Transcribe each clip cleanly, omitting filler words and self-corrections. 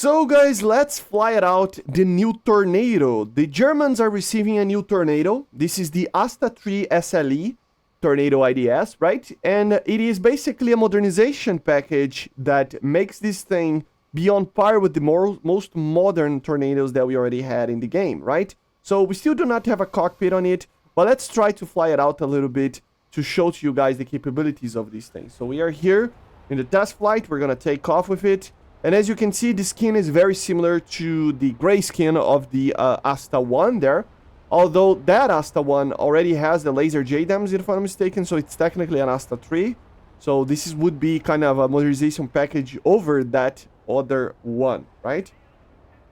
So guys, let's fly it out, the new Tornado. The Germans are receiving a new Tornado. This is the ASSTA 3 SLE Tornado IDS, right? And it is basically a modernization package that makes this thing be on par with the most modern Tornadoes that we already had in the game, right? So we still do not have a cockpit on it, but let's try to fly it out a little bit to show to you guys the capabilities of these things. So we are here in the test flight. We're gonna take off with it. And as you can see, the skin is very similar to the gray skin of the ASSTA 1 there. Although that ASSTA 1 already has the laser JDAMs, if I'm not mistaken, so it's technically an ASSTA 3. So this would be kind of a modernization package over that other one, right?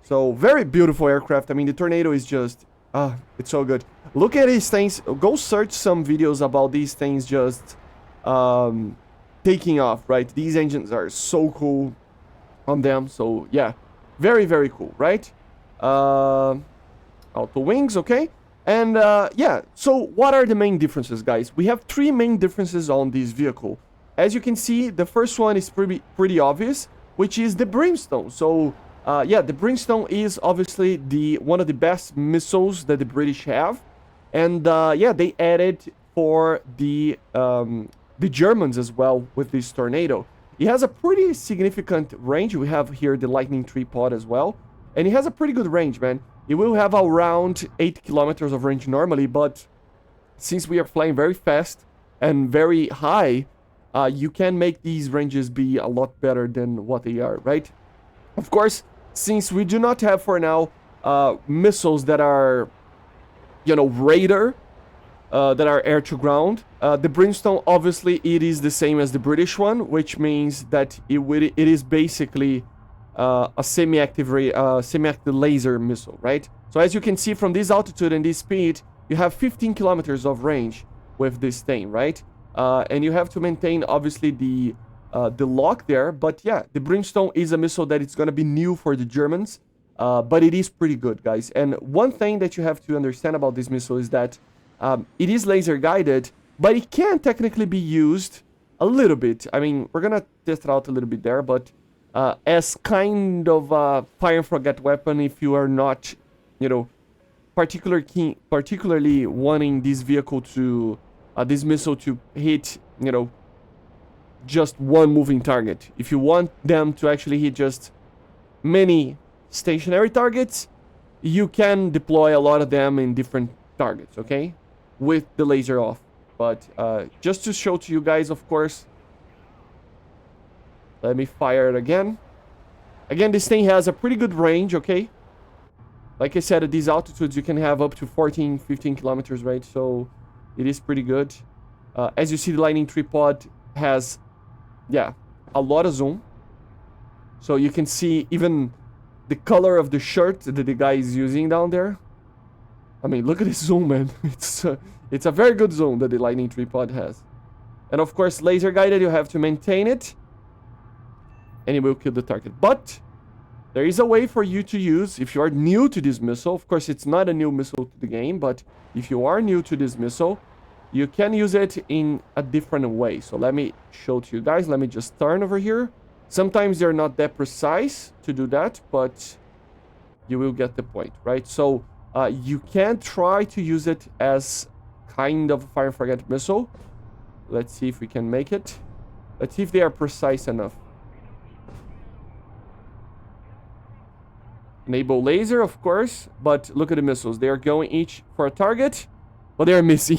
So very beautiful aircraft. I mean, the Tornado is just, it's so good. Look at these things. Go search some videos about these things just taking off, right? These engines are so cool on them. So yeah, very, very cool, right? Auto wings, okay. And yeah, so what are the main differences, guys? We have three main differences on this vehicle. As you can see, the first one is pretty obvious, which is the Brimstone. So yeah, the Brimstone is obviously one of the best missiles that the British have. And yeah, they added for the Germans as well with this Tornado. It has a pretty significant range. We have here the Lightning III pod as well. And it has a pretty good range, man. It will have around 8 kilometers of range normally, but since we are flying very fast and very high, you can make these ranges be a lot better than what they are, right? Of course, since we do not have for now missiles that are, you know, radar, that are air to ground. The Brimstone, obviously, it is the same as the British one, which means that it is basically a semi-active laser missile, right? So as you can see from this altitude and this speed, you have 15 kilometers of range with this thing, right? And you have to maintain, obviously, the lock there. But yeah, the Brimstone is a missile that it's going to be new for the Germans, but it is pretty good, guys. And one thing that you have to understand about this missile is that it is laser guided, but it can technically be used a little bit. I mean, we're gonna test it out a little bit there, but as kind of a fire and forget weapon if you are not, you know, particularly wanting this vehicle to, this missile to hit, you know, just one moving target. If you want them to actually hit just many stationary targets, you can deploy a lot of them in different targets, okay? With the laser off. But just to show to you guys, of course, let me fire it again. Again, this thing has a pretty good range, okay? Like I said, at these altitudes, you can have up to 14, 15 kilometers, right? So it is pretty good. As you see, the Lightning III pod has, yeah, a lot of zoom. So you can see even the color of the shirt that the guy is using down there. I mean, look at this zoom, man. It's a very good zoom that the Lightning III pod has. And of course, laser guided, you have to maintain it. And it will kill the target. But there is a way for you to use, if you are new to this missile. Of course, it's not a new missile to the game, but if you are new to this missile, you can use it in a different way. So let me show to you guys. Let me just turn over here. Sometimes they're not that precise to do that, but you will get the point, right? So you can try to use it as kind of a fire and forget missile. Let's see if we can make it. Let's see if they are precise enough. Enable laser, of course, but look at the missiles. They are going each for a target, but they are missing.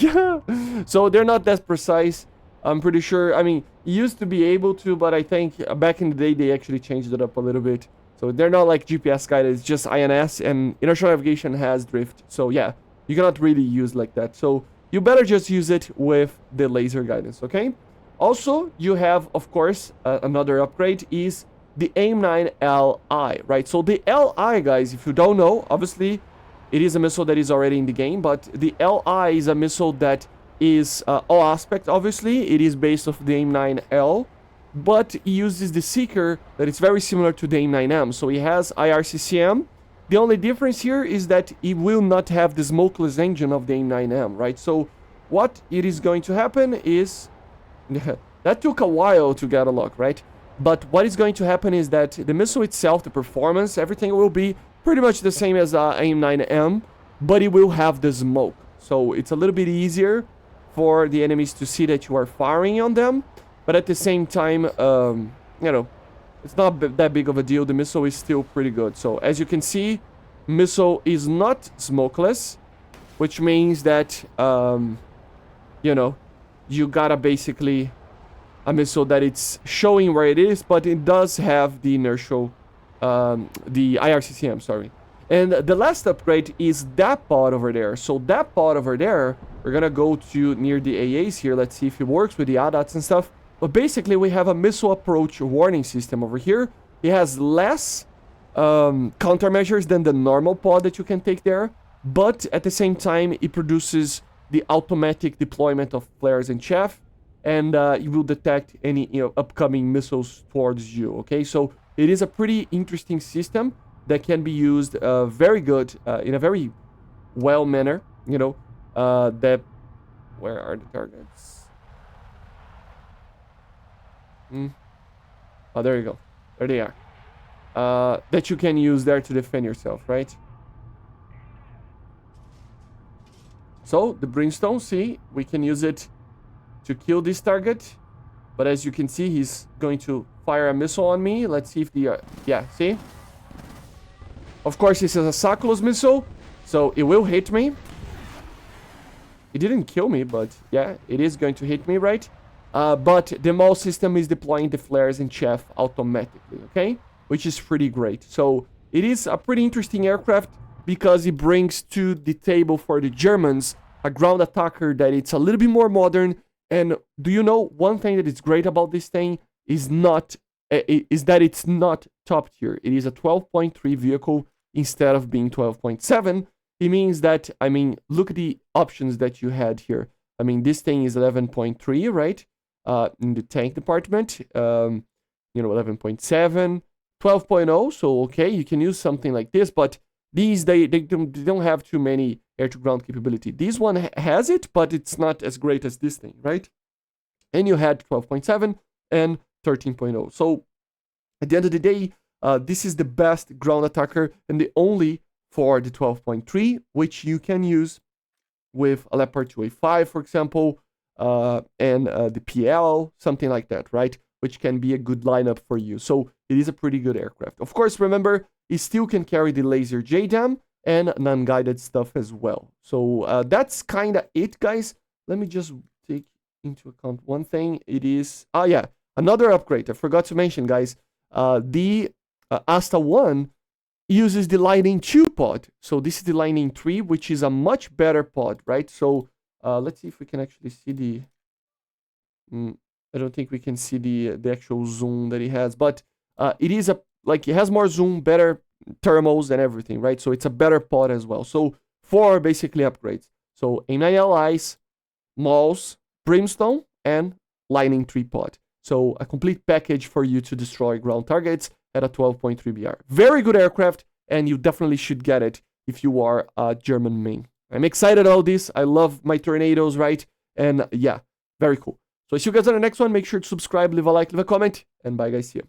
So they're not that precise. I'm pretty sure. I mean, used to be able to, but I think back in the day they actually changed it up a little bit. So they're not like GPS guided, it's just INS, and inertial navigation has drift. So yeah, you cannot really use like that. So you better just use it with the laser guidance, okay? Also, you have, of course, another upgrade is the AIM-9 LI, right? So the LI, guys, if you don't know, obviously it is a missile that is already in the game, but the LI is a missile that is all aspect, obviously. It is based off the AIM-9L. But it uses the seeker that is very similar to the AIM-9M. So it has IRCCM. The only difference here is that it will not have the smokeless engine of the AIM-9M, right? So what it is going to happen is... that took a while to get a lock, right? But what is going to happen is that the missile itself, the performance, everything will be pretty much the same as AIM-9M, but it will have the smoke. So it's a little bit easier for the enemies to see that you are firing on them. But at the same time, you know, it's not that big of a deal. The missile is still pretty good. So as you can see, missile is not smokeless, which means that, you know, you gotta basically a missile that it's showing where it is, but it does have the inertial, the IRCCM, sorry. And the last upgrade is that pod over there. So that pod over there, we're gonna go to near the AAs here. Let's see if it works with the ADATs and stuff. But basically, we have a missile approach warning system over here. It has less countermeasures than the normal pod that you can take there. But at the same time, it produces the automatic deployment of flares and chaff. And it will detect any upcoming missiles towards you, okay? So it is a pretty interesting system that can be used very good, in a very well manner, you know, that... Where are the targets? Oh, there you go. There they are. That you can use there to defend yourself, right? So, the Brimstone, see, we can use it to kill this target. But as you can see, he's going to fire a missile on me. Let's see if the... yeah, see? Of course, this is a Sakulos missile, so it will hit me. It didn't kill me, but yeah, it is going to hit me, right? But the MAL system is deploying the flares and chaff automatically, okay? Which is pretty great. So it is a pretty interesting aircraft because it brings to the table for the Germans a ground attacker that it's a little bit more modern. And do you know one thing that is great about this thing is not is that it's not top tier. It is a 12.3 vehicle instead of being 12.7. It means that, I mean, look at the options that you had here. I mean, this thing is 11.3, right? In the tank department, you know, 11.7, 12.0. So, okay, you can use something like this, but these, they don't have too many air-to-ground capability. This one has it, but it's not as great as this thing, right? And you had 12.7 and 13.0. So, at the end of the day, this is the best ground attacker and the only for the 12.3, which you can use with a Leopard 2A5, for example, and the PL, something like that, right? Which can be a good lineup for you. So it is a pretty good aircraft. Of course, remember, it still can carry the laser JDAM and non-guided stuff as well. So that's kind of it, guys. Let me just take into account one thing. It is, yeah, another upgrade. I forgot to mention, guys. The ASSTA 1 uses the Lightning 2 pod. So this is the Lightning 3, which is a much better pod, right? So let's see if we can actually see the... I don't think we can see the actual zoom that it has, but it is it has more zoom, better thermals and everything, right? So it's a better pod as well. So 4 basically upgrades. So A9LIs, MALs, Brimstone, and Lightning 3 pod. So a complete package for you to destroy ground targets at a 12.3 BR. Very good aircraft, and you definitely should get it if you are a German main. I'm excited about this. I love my tornadoes, right? And yeah, very cool. So see you guys on the next one. Make sure to subscribe, leave a like, leave a comment, and bye guys, see you.